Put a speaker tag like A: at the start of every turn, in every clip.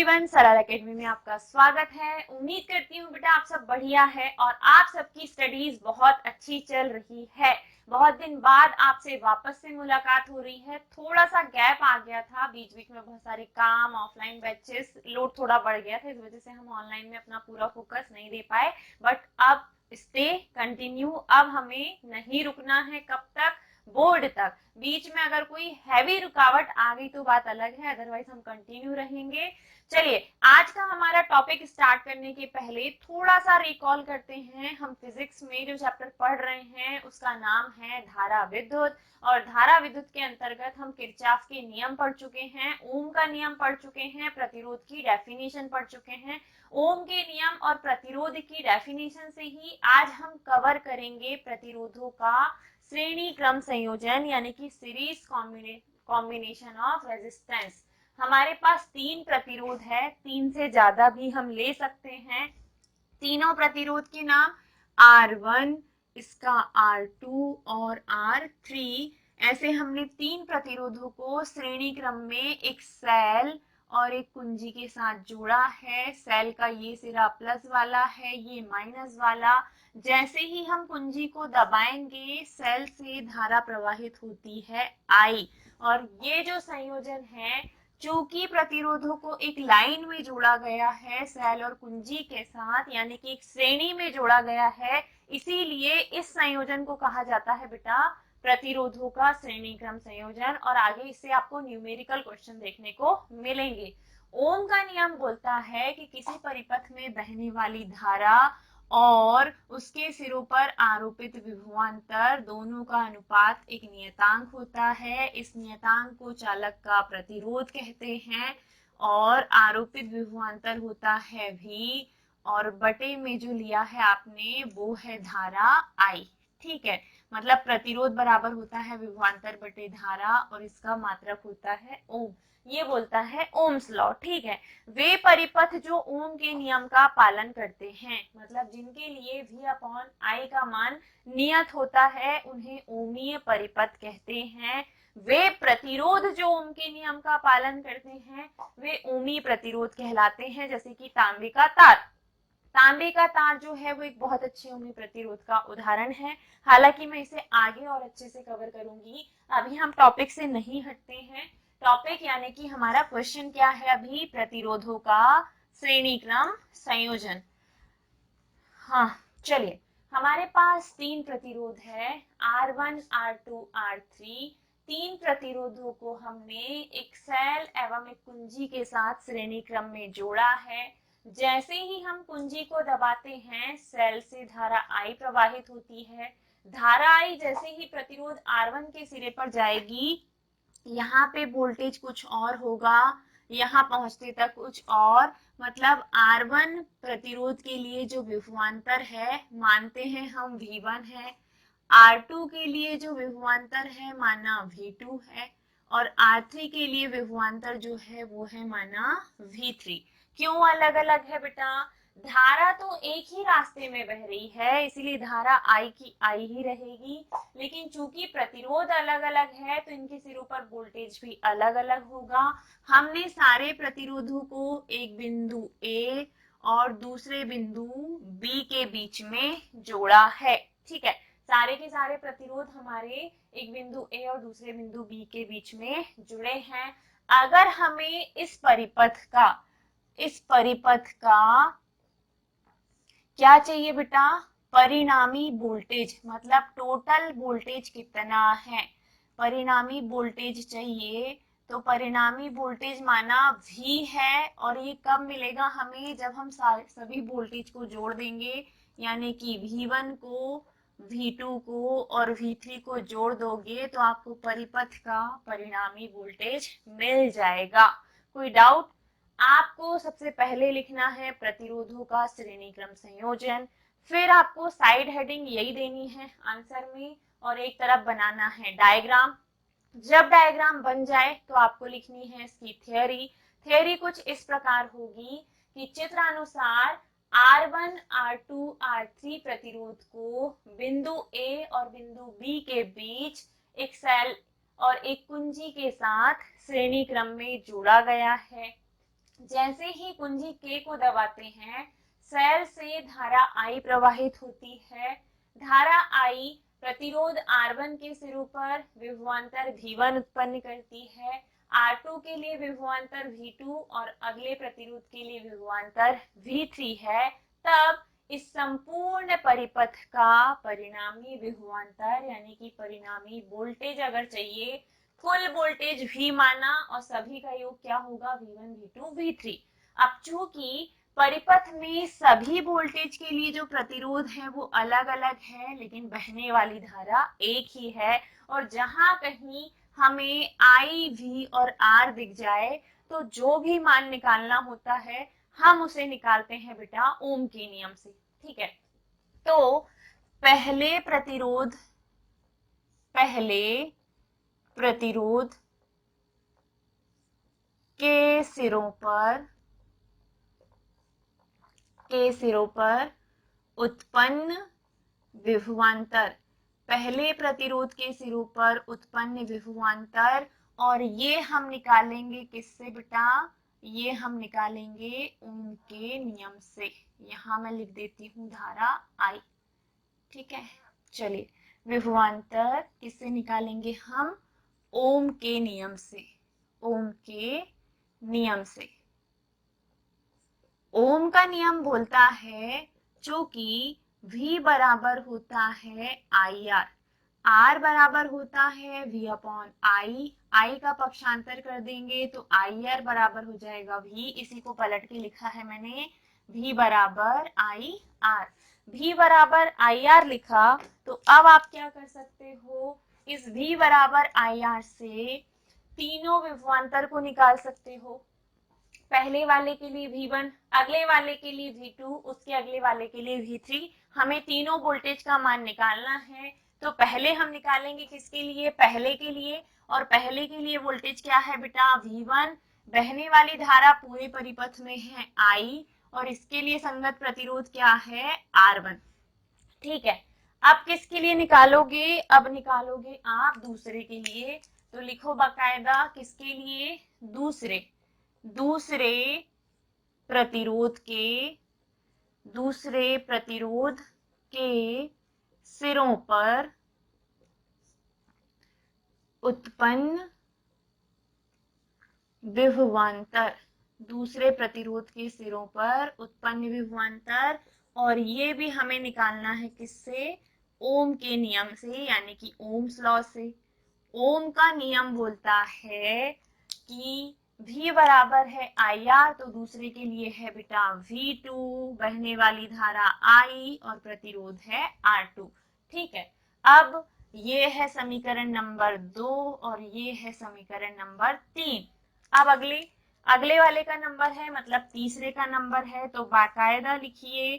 A: Everyone, सरल academy में आपका स्वागत है। उम्मीद करती हूँ बेटा आप सब बढ़िया है और आप सबकी स्टडीज बहुत अच्छी चल रही है। बहुत दिन बाद आपसे वापस से मुलाकात हो रही है। थोड़ा सा गैप आ गया था, बीच बीच में बहुत सारे काम, ऑफलाइन बैचेस, लोड थोड़ा बढ़ गया था, इस वजह से हम ऑनलाइन में अपना पूरा फोकस नहीं दे पाए। बट अब स्टे कंटिन्यू, अब हमें नहीं रुकना है। कब तक? बोर्ड तक। बीच में अगर कोई हैवी रुकावट आ गई तो बात अलग है, अदरवाइज हम कंटिन्यू रहेंगे। चलिए, आज का हमारा टॉपिक स्टार्ट करने के पहले थोड़ा सा रिकॉल करते हैं। हम फिजिक्स में जो चैप्टर पढ़ रहे हैं उसका नाम है धारा विद्युत, और धारा विद्युत के अंतर्गत हम किरचॉफ के नियम पढ़ चुके हैं, ओम का नियम पढ़ चुके हैं, प्रतिरोध की डेफिनेशन पढ़ चुके हैं। ओम के नियम और प्रतिरोध की डेफिनेशन से ही आज हम कवर करेंगे प्रतिरोधों का श्रेणी क्रम संयोजन, यानी कि सीरीज कॉम्बिनेशन ऑफ रेजिस्टेंस। हमारे पास 3 प्रतिरोध है, 3 से ज्यादा भी हम ले सकते हैं। तीनों प्रतिरोध के नाम R1, इसका R2 और R3। ऐसे हमने 3 प्रतिरोधों को श्रेणी क्रम में एक सेल और एक कुंजी के साथ जोड़ा है। सेल का ये सिरा प्लस वाला है, ये माइनस वाला। जैसे ही हम कुंजी को दबाएंगे सेल से धारा प्रवाहित होती है I, और ये जो संयोजन है, चूंकि प्रतिरोधों को एक लाइन में जोड़ा गया है सेल और कुंजी के साथ, यानी कि एक श्रेणी में जोड़ा गया है, इसीलिए इस संयोजन को कहा जाता है बेटा प्रतिरोधों का श्रेणी क्रम संयोजन। और आगे इससे आपको न्यूमेरिकल क्वेश्चन देखने को मिलेंगे। ओम का नियम बोलता है कि किसी परिपथ में बहने वाली धारा और उसके सिरों पर आरोपित विभवांतर दोनों का अनुपात एक नियतांक होता है। इस नियतांक को चालक का प्रतिरोध कहते हैं, और आरोपित विभवांतर होता है V, और बटे में जो लिया है आपने वो है धारा I। ठीक है, मतलब प्रतिरोध बराबर होता है विभवांतर बटे धारा, और इसका मात्रक होता है ओम। ये बोलता है ओम्स लॉ। ठीक है, वे परिपथ जो ओम के नियम का पालन करते हैं, मतलब जिनके लिए V अपॉन I का मान नियत होता है, उन्हें ओमीय परिपथ कहते हैं। वे प्रतिरोध जो ओम के नियम का पालन करते हैं वे ओमी प्रतिरोध कहलाते हैं। जैसे कि तांबे का तार, तांबे का तार जो है वो एक बहुत अच्छे ओमी प्रतिरोध का उदाहरण है। हालांकि मैं इसे आगे और अच्छे से कवर करूंगी, अभी हम टॉपिक से नहीं हटते हैं। टॉपिक यानी कि हमारा क्वेश्चन क्या है अभी? प्रतिरोधों का श्रेणी क्रम संयोजन। हाँ, चलिए, हमारे पास 3 प्रतिरोध है, R1, R2, R3। 3 प्रतिरोधों को हमने एक सेल एवं एक कुंजी के साथ श्रेणी क्रम में जोड़ा है। जैसे ही हम कुंजी को दबाते हैं सेल से धारा I प्रवाहित होती है। धारा I जैसे ही प्रतिरोध R1 के सिरे पर जाएगी, यहाँ पे वोल्टेज कुछ और होगा, यहाँ पहुंचते तक कुछ और, मतलब R1 प्रतिरोध के लिए जो विभवांतर है मानते हैं हम V1 है, R2 के लिए जो विभवांतर है माना V2 है, और R3 के लिए विभवांतर जो है वो है माना V3। क्यों अलग अलग है बेटा? धारा तो एक ही रास्ते में बह रही है, इसीलिए धारा I की I ही रहेगी, लेकिन चूंकि प्रतिरोध अलग अलग है तो इनके सिरों पर वोल्टेज भी अलग अलग होगा। हमने सारे प्रतिरोधों को एक बिंदु A और दूसरे बिंदु B के बीच में जोड़ा है। ठीक है, सारे के सारे प्रतिरोध हमारे एक बिंदु A और दूसरे बिंदु B के बीच में जुड़े हैं। अगर हमें इस परिपथ का क्या चाहिए बेटा? परिणामी वोल्टेज, मतलब टोटल वोल्टेज कितना है, परिणामी वोल्टेज चाहिए। तो परिणामी वोल्टेज माना V है, और ये कब मिलेगा हमें? जब हम सभी वोल्टेज को जोड़ देंगे, यानी कि V1 को, V2 को और V3 को जोड़ दोगे तो आपको परिपथ का परिणामी वोल्टेज मिल जाएगा। कोई डाउट? आपको सबसे पहले लिखना है प्रतिरोधों का श्रेणी क्रम संयोजन, फिर आपको साइड हेडिंग यही देनी है आंसर में, और एक तरफ बनाना है डायग्राम। जब डायग्राम बन जाए तो आपको लिखनी है इसकी थ्योरी। थ्योरी कुछ इस प्रकार होगी कि चित्रानुसार R1, R2, R3 प्रतिरोध को बिंदु A और बिंदु B के बीच एक सेल और एक कुंजी के साथ श्रेणी क्रम में जोड़ा गया है। जैसे ही कुंजी K को दबाते हैं, सेल से धारा I प्रवाहित होती है। धारा I प्रतिरोध R1 के सिरों पर विभवांतर V1 उत्पन्न करती है। R2 के लिए विभवांतर V2 और अगले प्रतिरोध के लिए विभवांतर V3 है। तब इस संपूर्ण परिपथ का परिणामी विभवांतर यानी कि परिणामी वोल्टेज अगर चाहिए, कुल वोल्टेज V माना और सभी का योग क्या होगा, V1, V2, V3। अब चूंकि परिपथ में सभी वोल्टेज के लिए जो प्रतिरोध है वो अलग अलग है, लेकिन बहने वाली धारा एक ही है, और जहां कहीं हमें I, V और R दिख जाए तो जो भी मान निकालना होता है हम उसे निकालते हैं बेटा ओम के नियम से। ठीक है, तो पहले प्रतिरोध के सिरों पर उत्पन्न विभवांतर, पहले प्रतिरोध के सिरों पर उत्पन्न विभवांतर, और ये हम निकालेंगे किससे बेटा, ये हम निकालेंगे ओम के नियम से। यहां मैं लिख देती हूँ धारा I। ठीक है, चलिए विभवांतर किससे निकालेंगे हम, ओम के नियम से। ओम के नियम से, ओम का नियम बोलता है चूंकि V बराबर होता है IR, R बराबर होता है V अपॉन I का पक्षांतर कर देंगे तो IR बराबर हो जाएगा V। इसी को पलट के लिखा है मैंने, V बराबर IR। V बराबर IR लिखा तो अब आप क्या कर सकते हो, इस V बराबर IR से तीनों विभवांतर को निकाल सकते हो। पहले वाले के लिए V1, अगले वाले के लिए V2, उसके अगले वाले के लिए V3। हमें तीनों वोल्टेज का मान निकालना है, तो पहले हम निकालेंगे किसके लिए, पहले के लिए, और पहले के लिए वोल्टेज क्या है बेटा, V1। बहने वाली धारा पूरे परिपथ में है I, और इसके लिए संगत प्रतिरोध क्या है, R1। ठीक है, अब किसके लिए निकालोगे, अब निकालोगे आप दूसरे के लिए, तो लिखो बाकायदा किसके लिए, दूसरे प्रतिरोध के सिरों पर उत्पन्न विभवांतर, दूसरे प्रतिरोध के सिरों पर उत्पन्न विभवांतर, और ये भी हमें निकालना है किससे, ओम के नियम से, यानी कि ओम्स लॉ से। ओम का नियम बोलता है कि V बराबर है IR, तो दूसरे के लिए है बेटा V2, बहने वाली धारा I और प्रतिरोध है R2। ठीक है, अब ये है समीकरण नंबर 2 और ये है समीकरण नंबर 3। अब अगले वाले का नंबर है, मतलब तीसरे का नंबर है, तो बाकायदा लिखिए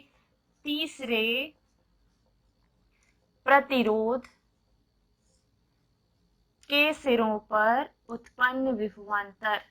A: तीसरे प्रतिरोध के सिरों पर उत्पन्न विभवांतर,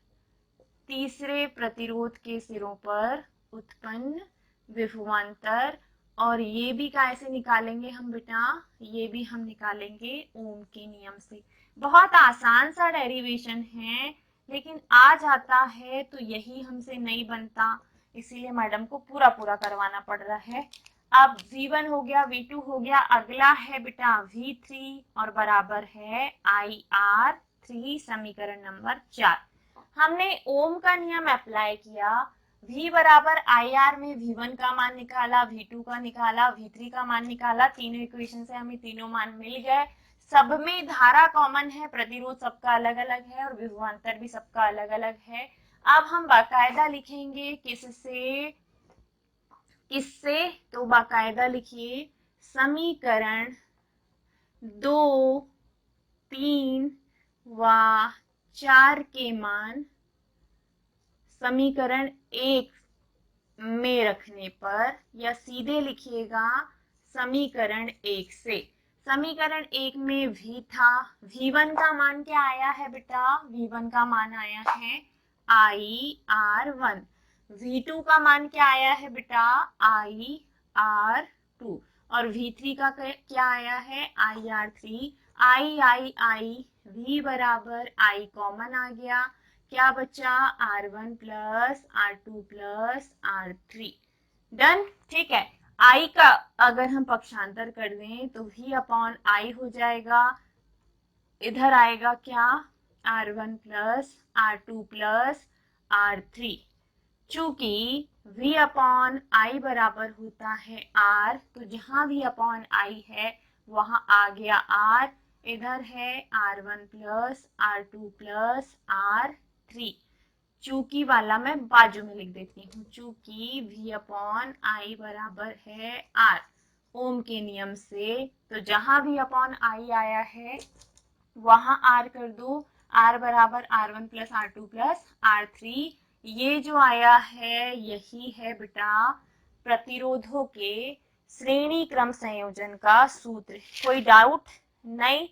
A: तीसरे प्रतिरोध के सिरों पर उत्पन्न विभवांतर, और ये भी कैसे निकालेंगे हम बेटा, ये भी हम निकालेंगे ओम के नियम से। बहुत आसान सा डेरिवेशन है, लेकिन आ जाता है तो यही हमसे नहीं बनता, इसीलिए मैडम को पूरा करवाना पड़ रहा है। अब V1 हो गया, V2 हो गया, अगला है बेटा V3 और बराबर है IR3, समीकरण नंबर 4। हमने ओम का नियम अप्लाई किया, V बराबर IR में V1 का मान निकाला, V2 का निकाला, V3 का मान निकाला, तीनों इक्वेशन से हमें तीनों मान मिल गए। सब में धारा कॉमन है, प्रतिरोध सबका अलग अलग है और विभवांतर भी सबका अलग अलग है। अब हम बाकायदा लिखेंगे किससे, तो बाकायदा लिखिए समीकरण 2, 3 व 4 के मान समीकरण 1 में रखने पर, या सीधे लिखिएगा समीकरण 1 से। समीकरण 1 में V था, V1 का मान क्या आया है बेटा, V1 का मान आया है IR1। V2 का मान क्या आया है बेटा, IR2, और V3 का क्या आया है, IR3। I V बराबर I कॉमन आ गया, क्या बचा, R1 plus R2 plus R3। Done, ठीक है। I का अगर हम पक्षांतर कर दें तो V अपॉन I हो जाएगा, इधर आएगा क्या, R1 plus R2 plus R3। चूंकि V अपॉन I बराबर होता है R, तो जहां V अपॉन I है वहां आ गया R, इधर है R1 plus R2 plus R3। चूंकि वाला मैं बाजू में लिख देती हूँ, चूंकि V अपॉन I बराबर है R ओम के नियम से, तो जहां V अपॉन I आया है वहां R कर दो, R बराबर R1 plus R2 plus R3। ये जो आया है यही है बेटा प्रतिरोधों के श्रेणी क्रम संयोजन का सूत्र। कोई डाउट नहीं,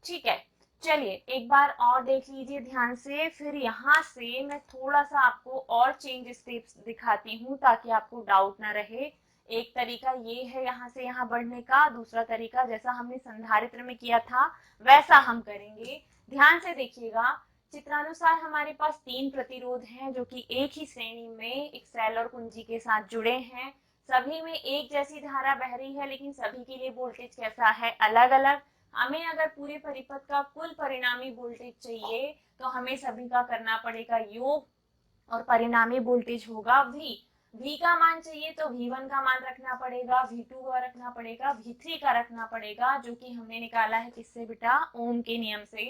A: ठीक है। चलिए एक बार और देख लीजिए ध्यान से, फिर यहाँ से मैं थोड़ा सा आपको और चेंज स्टेप्स दिखाती हूँ ताकि आपको डाउट ना रहे। एक तरीका ये है यहाँ से यहाँ बढ़ने का, दूसरा तरीका जैसा हमने संधारित्र में किया था वैसा हम करेंगे। ध्यान से देखिएगा, चित्रानुसार हमारे पास 3 प्रतिरोध हैं जो कि एक ही श्रेणी में एक सेल और कुंजी के साथ जुड़े हैं। सभी में एक जैसी धारा बह रही है, लेकिन सभी के लिए वोल्टेज कैसा है, अलग अलग। हमें अगर पूरे परिपथ का कुल परिणामी वोल्टेज चाहिए तो हमें सभी का करना पड़ेगा योग, और परिणामी वोल्टेज होगा V का मान चाहिए तो V1 का मान रखना पड़ेगा, V2 का रखना पड़ेगा, V3 का रखना पड़ेगा, जो कि हमने निकाला है किससे बेटा, ओम के नियम से।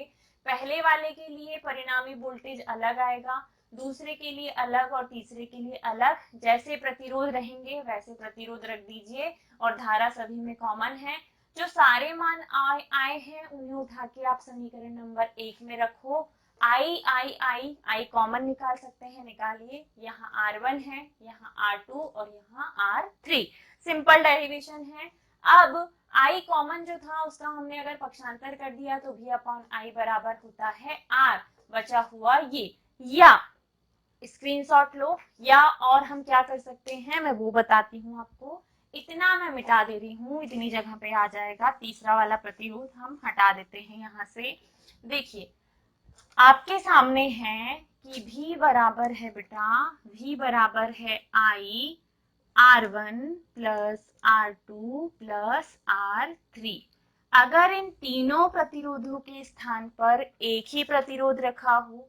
A: पहले वाले के लिए परिणामी वोल्टेज अलग आएगा, दूसरे के लिए अलग और तीसरे के लिए अलग। जैसे प्रतिरोध रहेंगे वैसे प्रतिरोध रख दीजिए, और धारा सभी में कॉमन है। जो सारे मान आए हैं उन्हें उठा के आप समीकरण नंबर 1 में रखो। I कॉमन निकाल सकते हैं, निकालिए। यहाँ R1 है, यहाँ R2 और यहाँ R3। सिंपल डेरिवेशन है। अब I कॉमन जो था उसका हमने अगर पक्षांतर कर दिया तो V अपॉन I बराबर होता है R। बचा हुआ ये, या स्क्रीनशॉट लो, या और हम क्या कर सकते हैं मैं वो बताती हूँ आपको। इतना मैं मिटा दे रही हूँ, इतनी जगह पे आ जाएगा। तीसरा वाला प्रतिरोध हम हटा देते हैं यहाँ से। देखिए आपके सामने है कि V बराबर है बेटा, V बराबर है I R1 plus R2 plus R3। अगर इन तीनों प्रतिरोधों के स्थान पर एक ही प्रतिरोध रखा हो,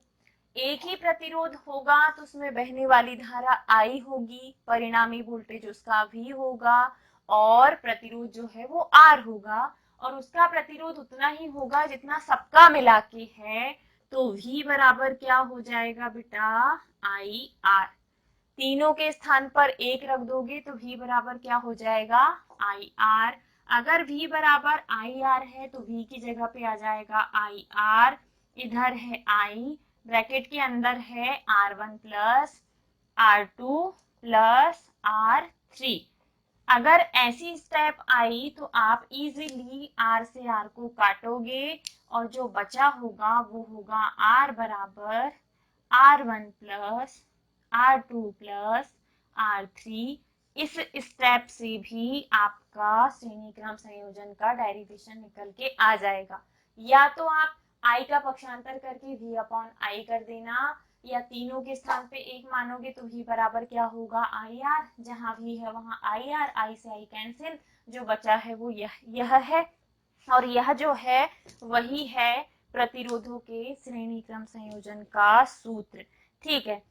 A: एक ही प्रतिरोध होगा तो उसमें बहने वाली धारा I होगी, परिणामी वोल्टेज उसका V होगा, और प्रतिरोध जो है वो R होगा, और उसका प्रतिरोध उतना ही होगा जितना सबका मिला के है। तो V बराबर क्या हो जाएगा बेटा, IR। तीनों के स्थान पर एक रख दोगे तो V बराबर क्या हो जाएगा, IR। अगर V बराबर IR है तो V की जगह पे आ जाएगा IR, इधर है I, ब्रैकेट के अंदर है R1 plus R2 plus R3। अगर ऐसी स्टेप आई तो आप इजीली R से R को काटोगे, और जो बचा होगा वो होगा R बराबर R1 plus R2 plus R3। इस स्टेप से भी आपका श्रेणी क्रम संयोजन का डेरिवेशन निकल के आ जाएगा। या तो आप I का पक्षांतर करके V अपॉन I कर देना, या तीनों के स्थान पे एक मानोगे तो V बराबर क्या होगा, IR। जहां V है वहां IR, I से I कैंसिल, जो बचा है वो यह है, और यह जो है वही है प्रतिरोधों के श्रेणी क्रम संयोजन का सूत्र। ठीक है,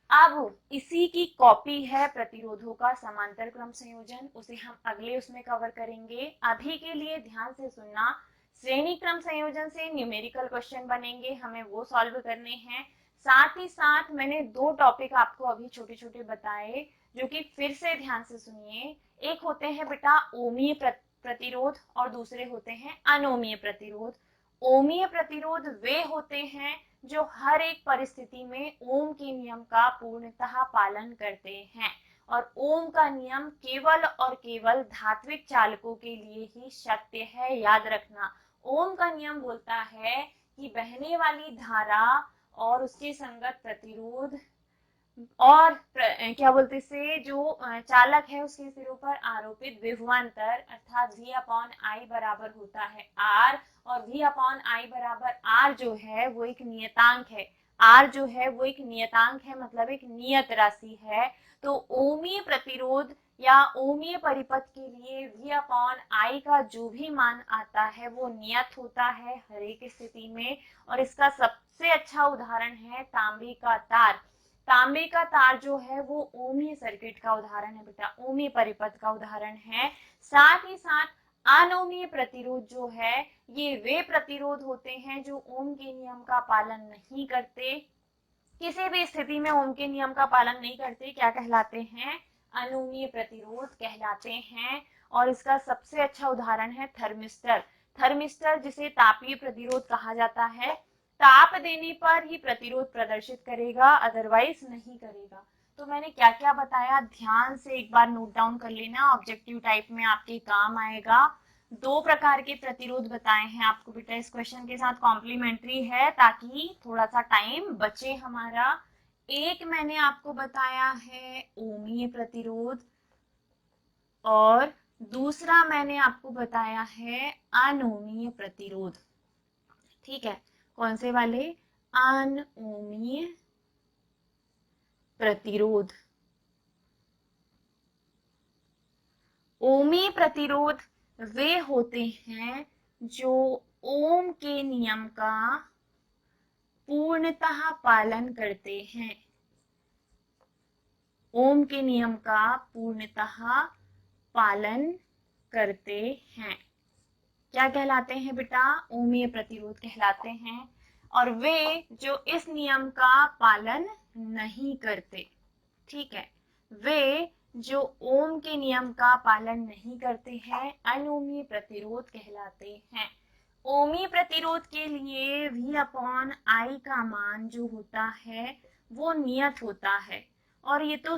A: अब इसी की कॉपी है प्रतिरोधों का समांतर क्रम संयोजन, उसे हम अगले उसमें कवर करेंगे। अभी के लिए ध्यान से सुनना, श्रेणी क्रम संयोजन से न्यूमेरिकल क्वेश्चन बनेंगे, हमें वो सॉल्व करने हैं। साथ ही साथ मैंने 2 टॉपिक आपको अभी छोटे छोटे बताए, जो कि फिर से ध्यान से सुनिए। एक होते हैं बेटा ओमीय प्रतिरोध, और दूसरे होते हैं अनोमीय प्रतिरोध। ओमीय प्रतिरोध वे होते हैं जो हर एक परिस्थिति में ओम के नियम का पूर्णतः पालन करते हैं, और ओम का नियम केवल और केवल धात्विक चालकों के लिए ही सत्य है, याद रखना। ओम का नियम बोलता है कि बहने वाली धारा और उसके संगत प्रतिरोध और क्या बोलते से जो चालक है उसके सिरों पर आरोपित विभवांतर अर्थात V अपॉन I बराबर होता है R, और V अपॉन I बराबर R जो है वो एक नियतांक है। आर जो है वो एक नियतांक है, मतलब एक नियत राशि है। तो ओमीय प्रतिरोध या ओमीय परिपथ के लिए V अपॉन I का जो भी मान आता है वो नियत होता है हर एक स्थिति में। और इसका सबसे अच्छा उदाहरण है तांबे का तार। तांबे का तार जो है वो ओमीय सर्किट का उदाहरण है बेटा, ओमीय परिपथ का उदाहरण है। साथ ही साथ अनोमीय प्रतिरोध जो है ये वे प्रतिरोध होते हैं जो ओम के नियम का पालन नहीं करते, किसी भी स्थिति में ओम के नियम का पालन नहीं करते, क्या कहलाते हैं? अनोमीय प्रतिरोध कहलाते हैं। और इसका सबसे अच्छा उदाहरण है थर्मिस्टर। थर्मिस्टर जिसे तापीय प्रतिरोध कहा जाता है, ताप देने पर ही प्रतिरोध प्रदर्शित करेगा, अदरवाइज नहीं करेगा। तो मैंने क्या क्या बताया ध्यान से एक बार नोट डाउन कर लेना, ऑब्जेक्टिव टाइप में आपके काम आएगा। दो प्रकार के प्रतिरोध बताए हैं आपको बेटा, इस क्वेश्चन के साथ कॉम्प्लीमेंट्री है ताकि थोड़ा सा टाइम बचे हमारा। एक मैंने आपको बताया है ओमीय प्रतिरोध और दूसरा मैंने आपको बताया है अनोमीय प्रतिरोध। ठीक है, कौन से वाले? अनोमीय प्रतिरोध। ओमीय प्रतिरोध वे होते हैं जो ओम के नियम का पूर्णतः पालन करते हैं, ओम के नियम का पूर्णतः पालन करते हैं। क्या कहलाते हैं बेटा? ओमीय प्रतिरोध कहलाते हैं। और वे जो इस नियम का पालन नहीं करते, ठीक है, वे जो ओम के नियम का पालन नहीं करते हैं अनोमीय प्रतिरोध कहलाते हैं। ओमीय प्रतिरोध के लिए V अपॉन I का मान जो होता है वो नियत होता है। और ये तो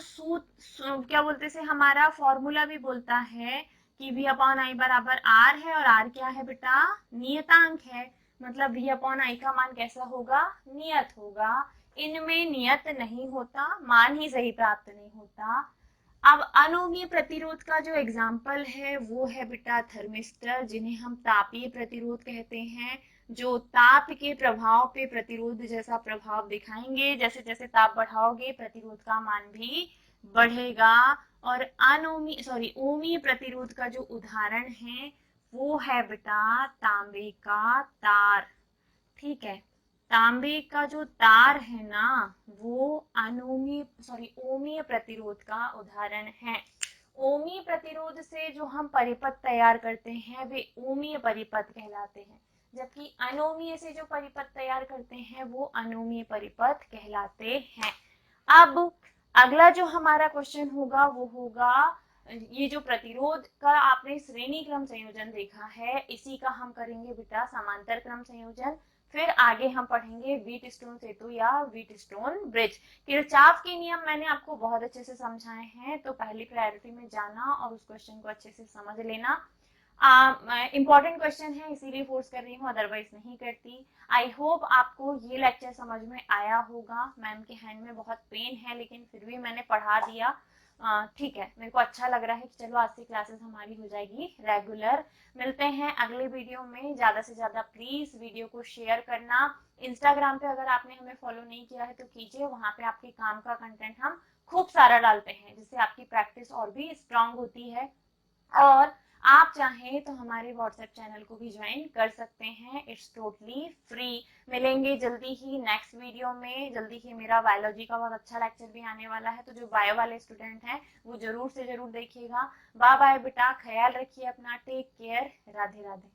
A: क्या बोलते से हमारा फॉर्मूला भी बोलता है कि V अपॉन I बराबर R है, और R क्या है बेटा? नियतांक है। मतलब V अपॉन I का मान कैसा होगा? नियत होगा। इनमें नियत नहीं होता, मान ही सही प्राप्त नहीं होता। अब अनोमीय प्रतिरोध का जो एग्जाम्पल है वो है बेटा थर्मिस्टर, जिन्हें हम तापीय प्रतिरोध कहते हैं, जो ताप के प्रभाव पे प्रतिरोध जैसा प्रभाव दिखाएंगे। जैसे जैसे ताप बढ़ाओगे प्रतिरोध का मान भी बढ़ेगा। और ओमीय प्रतिरोध का जो उदाहरण है वो है बेटा तांबे का तार। ठीक है, तांबे का जो तार है ना वो ओमीय प्रतिरोध का उदाहरण है। ओमीय प्रतिरोध से जो हम परिपथ तैयार करते हैं वे ओमीय परिपथ कहलाते हैं, जबकि अनोमीय से जो परिपथ तैयार करते हैं वो अनोमीय परिपथ कहलाते हैं। अब अगला जो हमारा क्वेश्चन होगा वो होगा, ये जो प्रतिरोध का आपने श्रेणी क्रम संयोजन देखा है इसी का हम करेंगे बेटा समांतर क्रम संयोजन। फिर आगे हम पढ़ेंगे व्हीटस्टोन सेतु या व्हीटस्टोन ब्रिज। किरचॉफ के नियम मैंने आपको बहुत अच्छे से समझाए हैं, तो पहली प्रायोरिटी में जाना और उस क्वेश्चन को अच्छे से समझ लेना। इंपॉर्टेंट क्वेश्चन है इसीलिए फोर्स कर रही हूँ, अदरवाइज नहीं करती। आई होप आपको ये लेक्चर समझ में आया होगा। मैम के हैंड में बहुत पेन है लेकिन फिर भी मैंने पढ़ा दिया। ठीक है, मेरे को अच्छा लग रहा है कि चलो आज से क्लासेस हमारी हो जाएगी रेगुलर। मिलते हैं अगले वीडियो में। ज्यादा से ज्यादा प्लीज वीडियो को शेयर करना। इंस्टाग्राम पे अगर आपने हमें फॉलो नहीं किया है तो कीजिए, वहां पे आपके काम का कंटेंट हम खूब सारा डालते हैं जिससे आपकी प्रैक्टिस और भी स्ट्रांग होती है। और आप चाहें तो हमारे व्हाट्सएप चैनल को भी ज्वाइन कर सकते हैं, इट्स टोटली फ्री। मिलेंगे जल्दी ही नेक्स्ट वीडियो में। जल्दी ही मेरा बायोलॉजी का बहुत अच्छा लेक्चर भी आने वाला है, तो जो बायो वाले स्टूडेंट हैं वो जरूर से जरूर देखिएगा। बाय बाय बेटा, ख्याल रखिए अपना, टेक केयर, राधे राधे।